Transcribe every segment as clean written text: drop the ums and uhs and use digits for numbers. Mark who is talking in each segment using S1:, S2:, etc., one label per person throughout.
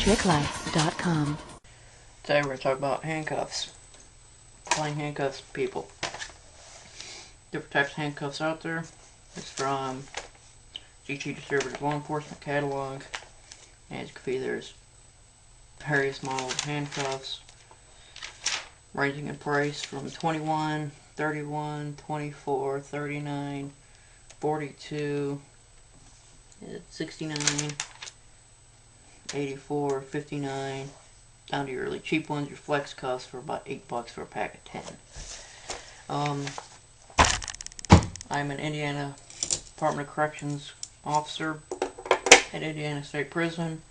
S1: TrickLife.com.
S2: Today we're going to talk about handcuffs. Applying handcuffs to people. Different types of handcuffs out there. It's from GT Distributors Law Enforcement Catalog. And as you can see, there's various models of handcuffs ranging in price from $21, $31, $24, $39, $42, $69, $84, $59, down to your really cheap ones, your flex cuffs for about $8 for a pack of 10. I'm an Indiana Department of Corrections officer at Indiana State Prison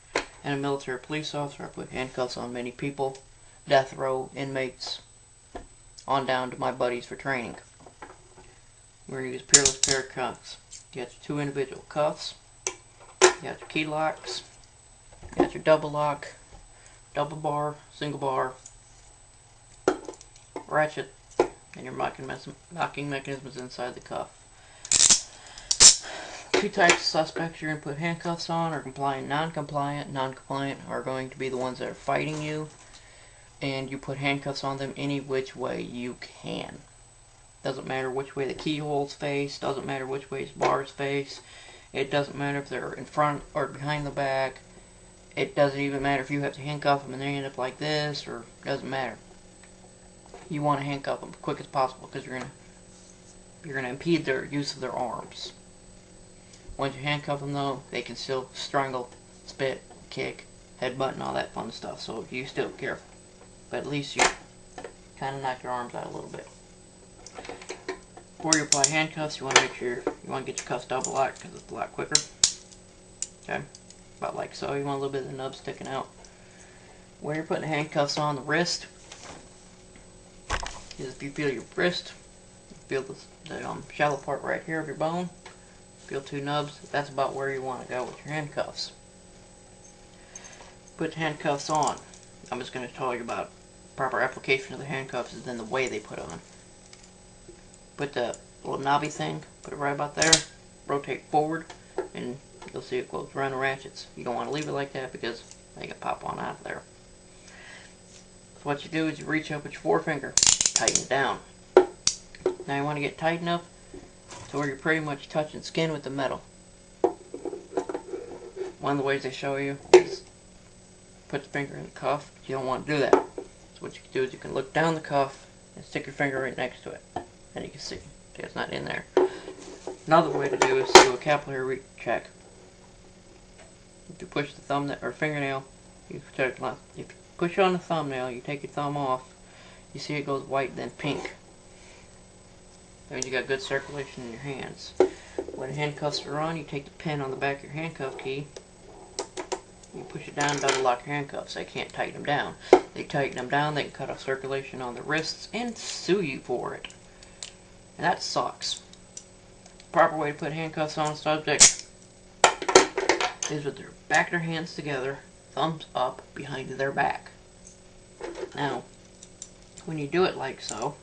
S2: and a military police officer. I put handcuffs on many people, death row inmates, on down to my buddies for training. We're going to use Peerless pair of cuffs. You got your two individual cuffs, you got your key locks, you got your double lock, double bar, single bar, ratchet, and your locking mechanisms inside the cuff. Two types of suspects you're going to put handcuffs on are compliant, non-compliant. Non-compliant are going to be the ones that are fighting you, and you put handcuffs on them any which way you can. Doesn't matter which way the keyholes face, doesn't matter which way the bars face, it doesn't matter if they're in front or behind the back, it doesn't even matter if you have to handcuff them and they end up like this, or doesn't matter. You want to handcuff them as quick as possible because you're gonna impede their use of their arms. Once you handcuff them though, they can still strangle, spit, kick, headbutt, and all that fun stuff. So you still be careful, but at least you kind of knock your arms out a little bit. Before you apply handcuffs, you want to make sure you want to get your cuffs double locked because it's a lot quicker. Okay, about like so. You want a little bit of the nub sticking out. Where you're putting the handcuffs on the wrist is if you feel your wrist, you feel the shallow part right here of your bone. Feel two nubs. That's about where you want to go with your handcuffs. Put the handcuffs on. I'm just going to tell you about proper application of the handcuffs and then the way they put on. Put the little knobby thing, put it right about there, rotate forward, and you'll see it goes around the ratchets. You don't want to leave it like that because they can pop on out of there. So what you do is you reach up with your forefinger, tighten it down. Now you want to get tight enough to where you're pretty much touching skin with the metal. One of the ways they show you is put the finger in the cuff. You don't want to do that. So what you can do is you can look down the cuff and stick your finger right next to it. And you can see it's not in there. Another way to do is to do a capillary check. If you push the thumbnail or fingernail, if you push on the thumbnail, you take your thumb off, you see it goes white then pink. That means you got good circulation in your hands. When the handcuffs are on, you take the pin on the back of your handcuff key, you push it down, double lock your handcuffs. They can't tighten them down. They tighten them down, they can cut off circulation on the wrists and sue you for it. And that sucks. The proper way to put handcuffs on a subject is with their back of their hands together, thumbs up behind their back. Now, when you do it like so,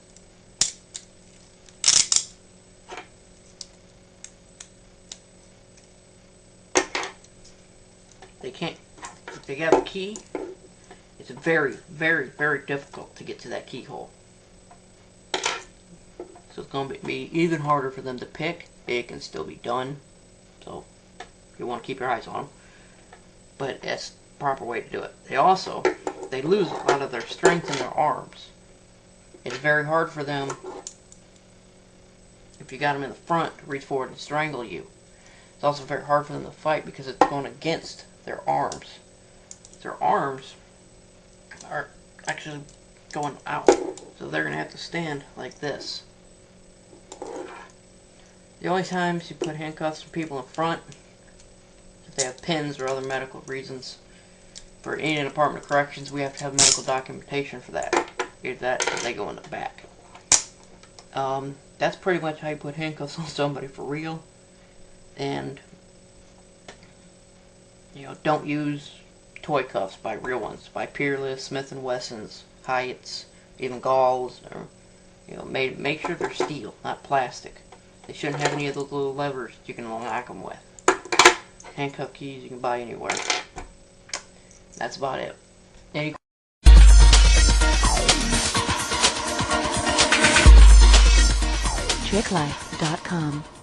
S2: they can't, if they have a key, it's very, very, very difficult to get to that keyhole. So it's going to be even harder for them to pick. It can still be done. So you want to keep your eyes on them. But that's the proper way to do it. They lose a lot of their strength in their arms. It's very hard for them, if you got them in the front, to reach forward and strangle you. It's also very hard for them to fight because it's going against their arms. Their arms are actually going out. So they're going to have to stand like this. The only times you put handcuffs on people in front, if they have pins or other medical reasons. For Indiana Department of Corrections, we have to have medical documentation for that. Either that or they go in the back. That's pretty much how you put handcuffs on somebody for real. And, you know, don't use toy cuffs. Buy real ones. Buy Peerless, Smith & Wessons, Hyatts, even Galls, or, you know, make sure they're steel, not plastic. They shouldn't have any of those little levers you can unlock them with. Handcuff keys you can buy anywhere. That's about it. Any
S1: TrickLife.com